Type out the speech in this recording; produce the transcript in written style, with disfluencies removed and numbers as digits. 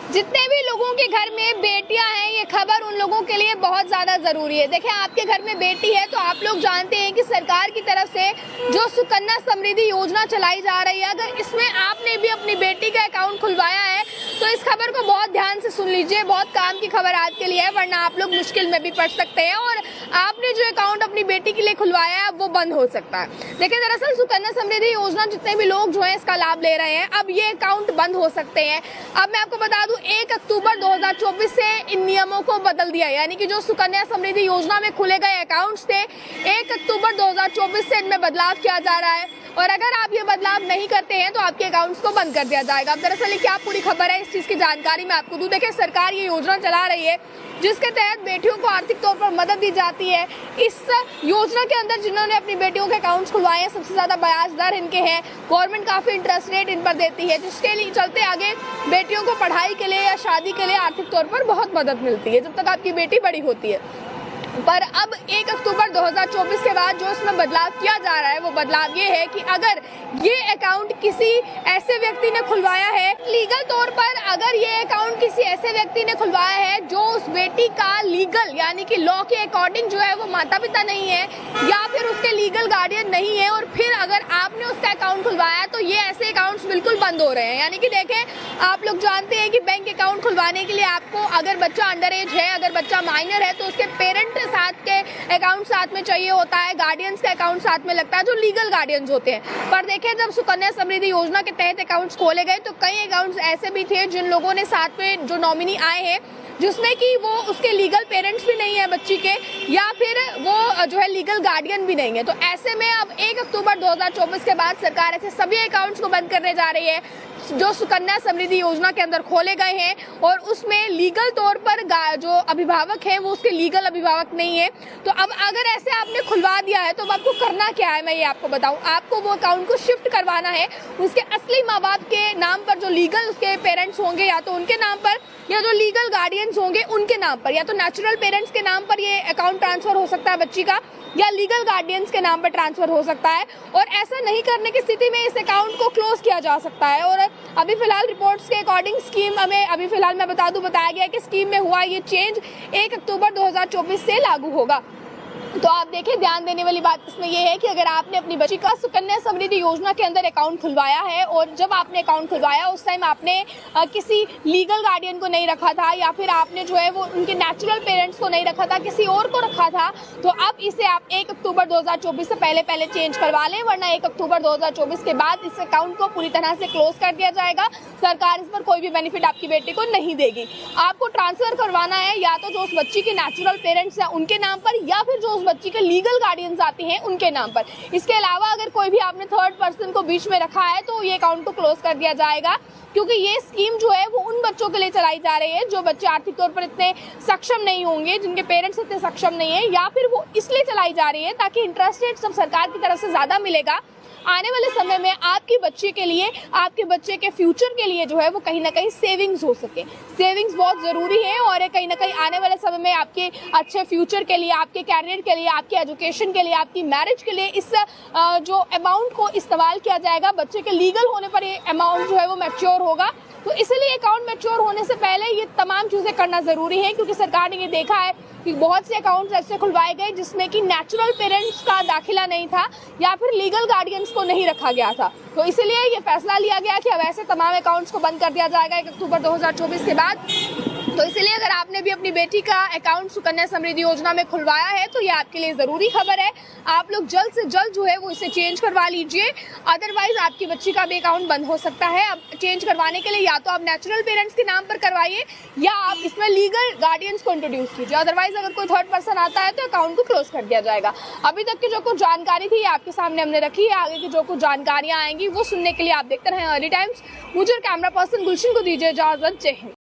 जितने भी लोगों के घर में बेटियां हैं, ये खबर उन लोगों के लिए बहुत ज़्यादा ज़रूरी है। देखिए, आपके घर में बेटी है तो आप लोग जानते हैं कि सरकार की तरफ से जो सुकन्या समृद्धि योजना चलाई जा रही है, अगर इसमें आपने भी अपनी बेटी का अकाउंट खुलवाया है तो इस खबर को बहुत ध्यान से सुन लीजिए। बहुत काम की खबर आपके लिए है, वरना आप लोग मुश्किल में भी पड़ सकते हैं और आपने जो अकाउंट अपनी बेटी के लिए खुलवाया है वो बंद हो सकता है। देखिए, दरअसल सुकन्या समृद्धि योजना जितने भी लोग जो है इसका लाभ ले रहे हैं, अब ये अकाउंट बंद हो सकते हैं। अब मैं आपको बता दूं, 1 अक्टूबर 2024 से इन नियमों को बदल दिया, यानी कि जो सुकन्या समृद्धि योजना में खुले गए अकाउंट्स थे, 1 अक्टूबर 2024 से इनमें बदलाव किया जा रहा है और अगर आप ये बदलाव नहीं करते हैं तो आपके अकाउंट्स को बंद कर दिया जाएगा। अब दरअसल ये क्या पूरी खबर है, इस चीज की जानकारी मैं आपको दूं। देखिए, सरकार ये योजना चला रही है जिसके तहत बेटियों को आर्थिक तौर पर मदद दी जाती है। इस योजना के अंदर जिन्होंने अपनी बेटियों के अकाउंट्स खुलवाए हैं, सबसे ज्यादा ब्याज दर इनके हैं। गवर्नमेंट काफी इंटरेस्ट रेट इन पर देती है, जिसके लिए चलते आगे बेटियों को पढ़ाई के लिए या शादी के लिए आर्थिक तौर पर बहुत मदद मिलती है जब तक आपकी बेटी बड़ी होती है। पर अब 1 अक्टूबर 2024 के बाद जो इसमें बदलाव किया जा रहा है वो बदलाव ये है कि अगर ये अकाउंट किसी ऐसे व्यक्ति ने खुलवाया है, लीगल तौर पर अगर ये अकाउंट किसी ऐसे व्यक्ति ने खुलवाया है जो उस बेटी का लीगल यानी कि लॉ के अकॉर्डिंग जो है वो माता पिता नहीं है या फिर उसके लीगल गार्डियन नहीं है, और फिर अगर आपने उसका अकाउंट खुलवाया तो ये ऐसे अकाउंट्स बिल्कुल बंद हो रहे हैं। यानी कि देखें, आप लोग जानते हैं कि बैंक अकाउंट खुलवाने के लिए आपको अगर बच्चा अंडर एज है, अगर बच्चा माइनर है, तो उसके पेरेंट साथ के अकाउंट साथ में चाहिए होता है, गार्डियंस का अकाउंट साथ में लगता है, जो लीगल गार्डियंस होते हैं। पर देखिए, जब सुकन्या समृद्धि योजना के तहत अकाउंट्स खोले गए तो कई अकाउंट्स ऐसे भी थे जिन लोगों ने साथ में जो नॉमिनी आए हैं, जिसमें कि वो उसके लीगल पेरेंट्स भी नहीं है बच्ची के, या फिर वो जो है लीगल गार्डियन भी नहीं है। तो ऐसे में अब 1 अक्टूबर 2024 के बाद सरकार ऐसे सभी अकाउंट्स को बंद करने जा रही है जो सुकन्या समृद्धि योजना के अंदर खोले गए हैं और उसमें लीगल तौर पर जो अभिभावक है वो उसके लीगल अभिभावक नहीं है। तो अब अगर ऐसे आपने खुलवा दिया है तो अब आपको करना क्या है, मैं ये आपको बताऊं। आपको वो अकाउंट को शिफ्ट करवाना है उसके असली माँ बाप के नाम पर, जो लीगल उसके पेरेंट्स होंगे या तो उनके नाम पर, या जो लीगल गार्डियंस होंगे उनके नाम पर, या तो नेचुरल पेरेंट्स के नाम पर ये अकाउंट ट्रांसफर हो सकता है बच्ची का, या लीगल गार्डियंस के नाम पर ट्रांसफर हो सकता है। और ऐसा नहीं करने की स्थिति में इस अकाउंट को क्लोज किया जा सकता है। और अभी फिलहाल रिपोर्ट्स के अकॉर्डिंग स्कीम हमें अभी फिलहाल मैं बता दूं, बताया गया कि स्कीम में हुआ ये चेंज 1 अक्टूबर 2024 से लागू होगा। तो आप देखें, ध्यान देने वाली बात इसमें यह है कि अगर आपने अपनी बच्ची का सुकन्या समृद्धि योजना के अंदर अकाउंट खुलवाया है और जब आपने अकाउंट खुलवाया उस टाइम आपने किसी लीगल गार्डियन को नहीं रखा था, या फिर आपने जो है वो उनके नेचुरल पेरेंट्स को नहीं रखा था, किसी और को रखा था, तो अब इसे आप 1 अक्टूबर 2024 से पहले चेंज करवा लें, वरना 1 अक्टूबर 2024 के बाद इस अकाउंट को पूरी तरह से क्लोज कर दिया जाएगा। सरकार इस पर कोई भी बेनिफिट आपकी बेटी को नहीं देगी। आपको ट्रांसफर करवाना है या तो जो उस बच्ची के नेचुरल पेरेंट्स हैं उनके नाम पर, या फिर जो उस बच्ची के लीगल गार्डियंस आते हैं उनके नाम पर। इसके अलावा अगर कोई भी आपने थर्ड पर्सन को बीच में रखा है तो ये अकाउंट को क्लोज कर दिया जाएगा, क्योंकि ये स्कीम जो है वो उन बच्चों के लिए चलाई जा रही है जो बच्चे आर्थिक तौर पर इतने सक्षम नहीं होंगे, जिनके पेरेंट्स इतने सक्षम नहीं है, या फिर वो इसलिए चलाई जा रही है ताकि इंटरेस्ट रेट सब सरकार की तरफ से ज्यादा मिलेगा। आने वाले समय में आपकी बच्चे के लिए, आपके बच्चे के फ्यूचर के लिए जो है वो कहीं ना कहीं सेविंग्स हो सके। सेविंग्स बहुत ज़रूरी है और कहीं ना कहीं आने वाले समय में आपके अच्छे फ्यूचर के लिए, आपके कैरियर के लिए, आपके एजुकेशन के लिए, आपकी मैरिज के लिए इस जो अमाउंट को इस्तेमाल किया जाएगा। बच्चे के लीगल होने पर ये अमाउंट जो है वो मैच्योर होगा, तो इसलिए अकाउंट मैच्योर होने से पहले ये तमाम चीज़ें करना ज़रूरी है, क्योंकि सरकार ने ये देखा है कि बहुत से अकाउंट्स ऐसे खुलवाए गए जिसमें कि नेचुरल पेरेंट्स का दाखिला नहीं था या फिर लीगल गार्डियंस को नहीं रखा गया था। तो इसलिए ये फैसला लिया गया कि अब ऐसे तमाम अकाउंट्स को बंद कर दिया जाएगा 1 अक्टूबर 2024 के बाद। तो इसलिए अगर आपने भी अपनी बेटी का अकाउंट सुकन्या समृद्धि योजना में खुलवाया है तो ये आपके लिए ज़रूरी खबर है। आप लोग जल्द से जल्द जो है वो इसे चेंज करवा लीजिए, अदरवाइज आपकी बच्ची का भी अकाउंट बंद हो सकता है। अब चेंज करवाने के लिए या तो आप नेचुरल पेरेंट्स के नाम पर करवाइए या आप इसमें लीगल गार्डियंस को इंट्रोड्यूस कीजिए, अदरवाइज अगर कोई थर्ड पर्सन आता है तो अकाउंट को क्लोज कर दिया जाएगा। अभी तक की जो कुछ जानकारी थी आपके सामने हमने रखी है, आगे की जो कुछ जानकारियाँ आएंगी वो सुनने के लिए आप देखते रहें अर्ली टाइम्स। मुझे कैमरा पर्सन गुलशन को दीजिए इजाजत। जय हिंद।